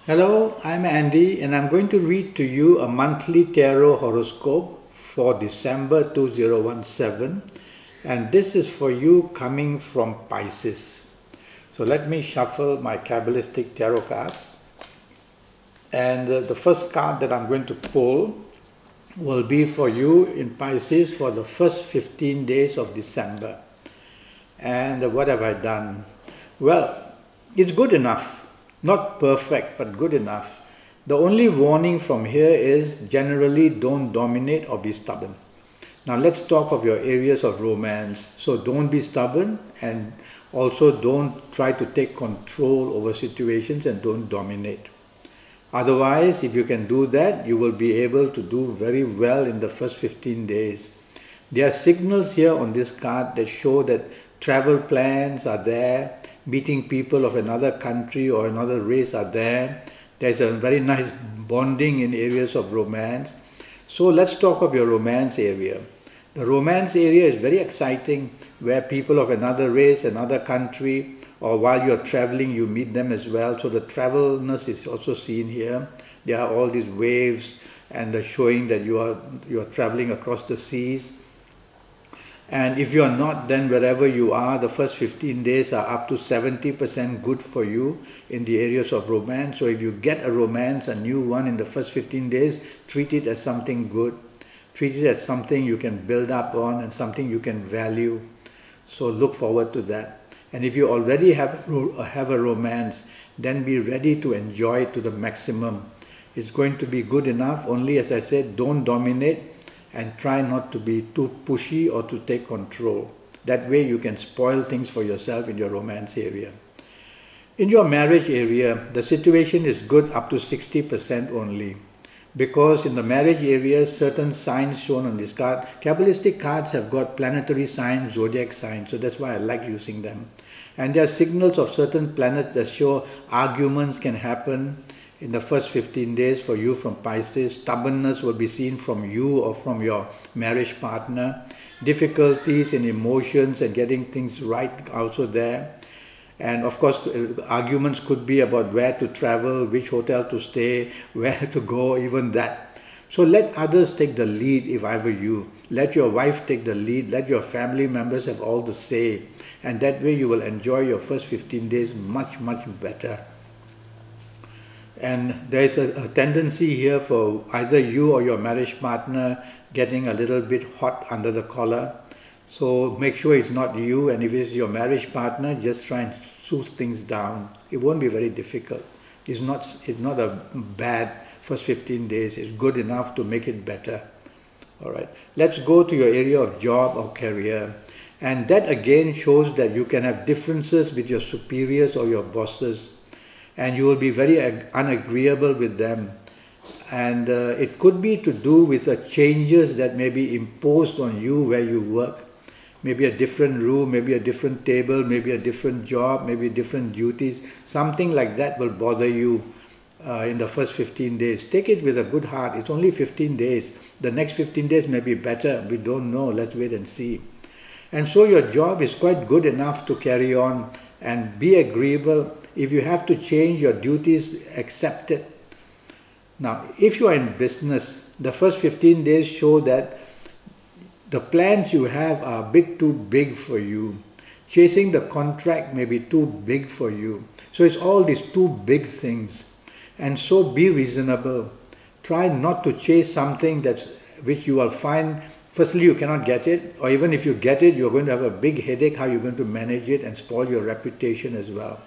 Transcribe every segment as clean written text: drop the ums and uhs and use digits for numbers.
Hello, I'm Andy and I'm going to read to you a monthly tarot horoscope for December 2017, and this is for you coming from Pisces. So let me shuffle my Kabbalistic tarot cards, and the first card that I'm going to pull will be for you in Pisces for the first 15 days of December. And what have I done? Well, it's good enough. Not perfect, but good enough. The only warning from here is generally don't dominate or be stubborn. Now let's talk of your areas of romance. So don't be stubborn, and also don't try to take control over situations, and don't dominate. Otherwise, if you can do that, you will be able to do very well in the first 15 days. There are signals here on this card that show that travel plans are there, meeting people of another country or another race are there. There's a very nice bonding in areas of romance. So let's talk of your romance area. The romance area is very exciting, where people of another race, another country, or while you're traveling, you meet them as well. So the travelness is also seen here. There are all these waves, and they're showing that you are traveling across the seas. And if you are not, then wherever you are, the first 15 days are up to 70% good for you in the areas of romance. So if you get a romance, a new one in the first 15 days, treat it as something good. Treat it as something you can build up on and something you can value. So look forward to that. And if you already have a romance, then be ready to enjoy it to the maximum. It's going to be good enough, only as I said, don't dominate, and try not to be too pushy or to take control. That way you can spoil things for yourself in your romance area. In your marriage area, the situation is good up to 60% only. Because in the marriage area, certain signs shown on this card, Kabbalistic cards have got planetary signs, zodiac signs, so that's why I like using them. And there are signals of certain planets that show arguments can happen in the first 15 days for you from Pisces. Stubbornness will be seen from you or from your marriage partner. Difficulties in emotions and getting things right also there. And of course, arguments could be about where to travel, which hotel to stay, where to go, even that. So let others take the lead if I were you. Let your wife take the lead. Let your family members have all the say. And that way you will enjoy your first 15 days much, much better. And there is a tendency here for either you or your marriage partner getting a little bit hot under the collar. So make sure it's not you, and if it's your marriage partner, just try and soothe things down. It won't be very difficult. It's not a bad first 15 days. It's good enough to make it better. All right. Let's go to your area of job or career. And that again shows that you can have differences with your superiors or your bosses, and you will be very unagreeable with them. And it could be to do with the changes that may be imposed on you where you work. Maybe a different room, maybe a different table, maybe a different job, maybe different duties. Something like that will bother you in the first 15 days. Take it with a good heart. It's only 15 days. The next 15 days may be better. We don't know. Let's wait and see. And so your job is quite good enough to carry on and be agreeable. If you have to change your duties, accept it. Now, if you are in business, the first 15 days show that the plans you have are a bit too big for you. Chasing the contract may be too big for you. So it's all these too big things. And so be reasonable. Try not to chase something which you will find, firstly, you cannot get it, or even if you get it, you're going to have a big headache how you're going to manage it and spoil your reputation as well.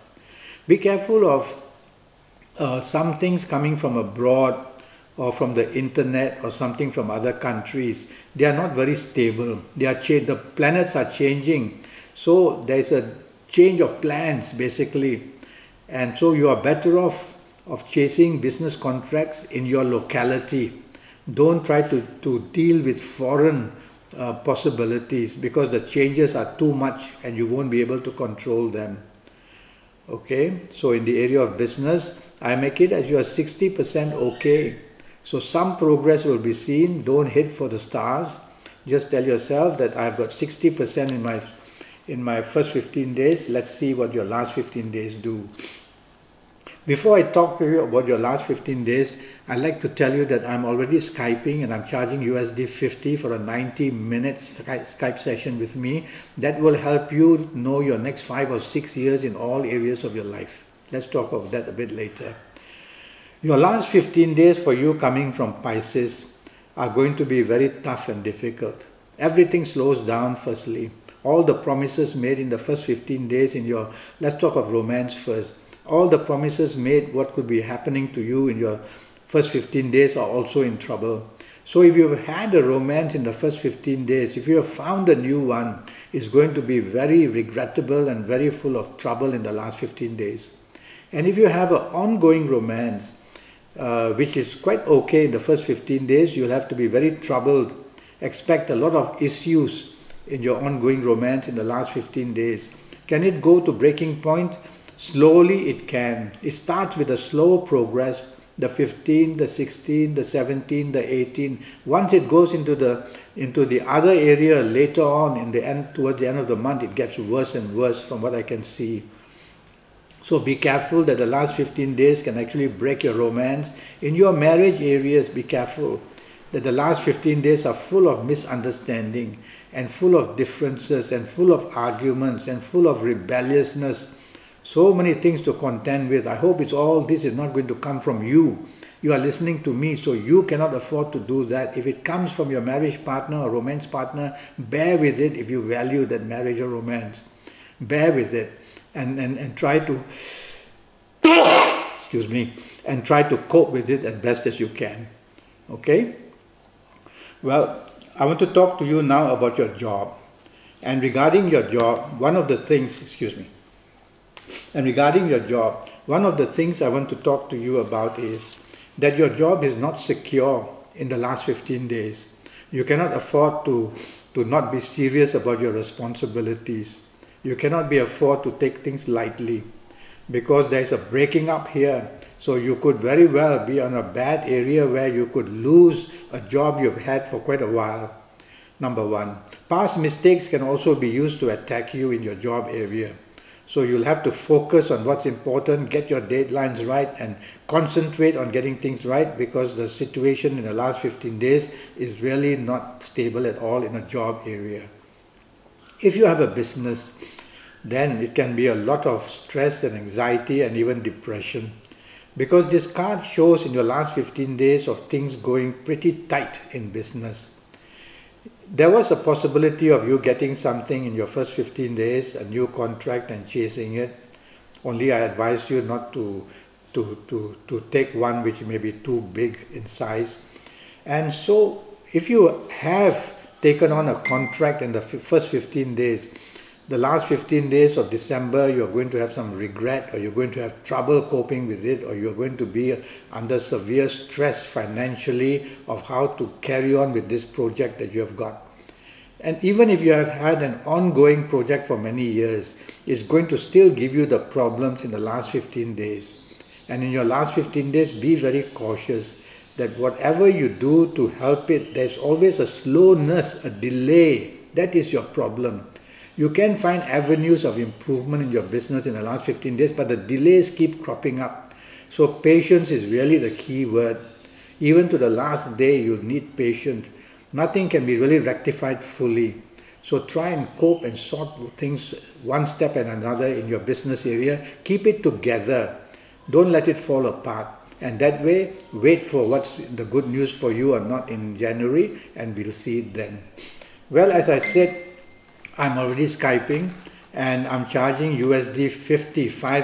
Be careful of some things coming from abroad or from the internet or something from other countries. They are not very stable. The planets are changing. So there's a change of plans basically. And so you are better off of chasing business contracts in your locality. Don't try to deal with foreign possibilities, because the changes are too much and you won't be able to control them. Okay, so in the area of business, I make it as you are 60% okay. So some progress will be seen. Don't hit for the stars. Just tell yourself that I've got 60% in my first 15 days. Let's see what your last 15 days do. Before I talk to you about your last 15 days, I'd like to tell you that I'm already Skyping and I'm charging USD 50 for a 90-minute Skype session with me. That will help you know your next 5 or 6 years in all areas of your life. Let's talk about that a bit later. Your last 15 days for you coming from Pisces are going to be very tough and difficult. Everything slows down firstly. All the promises made in the first 15 days in your, let's talk of romance first. All the promises made what could be happening to you in your first 15 days are also in trouble. So if you've had a romance in the first 15 days, if you have found a new one, it's going to be very regrettable and very full of trouble in the last 15 days. And if you have an ongoing romance, which is quite okay in the first 15 days, you'll have to be very troubled. Expect a lot of issues in your ongoing romance in the last 15 days. Can it go to breaking point? Slowly it can. It starts with a slow progress, the 15, the 16, the 17, the 18. Once it goes into the other area later on in the end, towards the end of the month, it gets worse and worse from what I can see. So be careful that the last 15 days can actually break your romance. In your marriage areas, be careful that the last 15 days are full of misunderstanding and full of differences and full of arguments and full of rebelliousness. So many things to contend with. I hope this is not going to come from you. You are listening to me, so you cannot afford to do that. If it comes from your marriage partner or romance partner, bear with it if you value that marriage or romance. Bear with it and try to excuse me, and try to cope with it as best as you can. Okay? Well, I want to talk to you now about your job. And regarding your job, one of the things I want to talk to you about is that your job is not secure in the last 15 days. You cannot afford to not be serious about your responsibilities. You cannot afford to take things lightly because there is a breaking up here. So you could very well be on a bad area where you could lose a job you've had for quite a while. Number one. Past mistakes can also be used to attack you in your job area. So you'll have to focus on what's important, get your deadlines right, and concentrate on getting things right because the situation in the last 15 days is really not stable at all in a job area. If you have a business, then it can be a lot of stress and anxiety and even depression. Because this card shows in your last 15 days of things going pretty tight in business. There was a possibility of you getting something in your first 15 days, a new contract, and chasing it. Only I advised you not to take one which may be too big in size. And so if you have taken on a contract in the first 15 days, the last 15 days of December, you're going to have some regret, or you're going to have trouble coping with it, or you're going to be under severe stress financially of how to carry on with this project that you have got. And even if you have had an ongoing project for many years, it's going to still give you the problems in the last 15 days. And in your last 15 days, be very cautious that whatever you do to help it, there's always a slowness, a delay. That is your problem. You can find avenues of improvement in your business in the last 15 days, but the delays keep cropping up. So patience is really the key word. Even to the last day, you need patience. Nothing can be really rectified fully. So try and cope and sort things one step and another in your business area. Keep it together. Don't let it fall apart. And that way, wait for what's the good news for you or not in January, and we'll see it then. Well, as I said, I'm already Skyping, and I'm charging USD 50 for a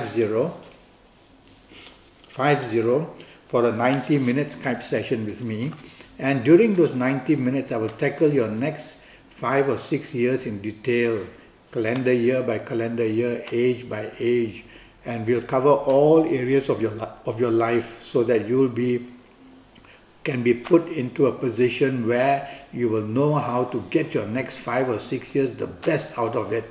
90-minute Skype session with me. And during those 90 minutes, I will tackle your next 5 or 6 years in detail, calendar year by calendar year, age by age, and we'll cover all areas of your life so that can be put into a position where you will know how to get your next 5 or 6 years the best out of it.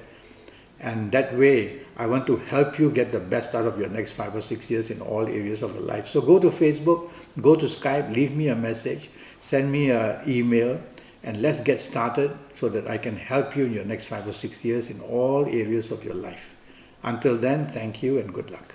And that way, I want to help you get the best out of your next 5 or 6 years in all areas of your life. So go to Facebook, go to Skype, leave me a message, send me an email, and let's get started so that I can help you in your next 5 or 6 years in all areas of your life. Until then, thank you and good luck.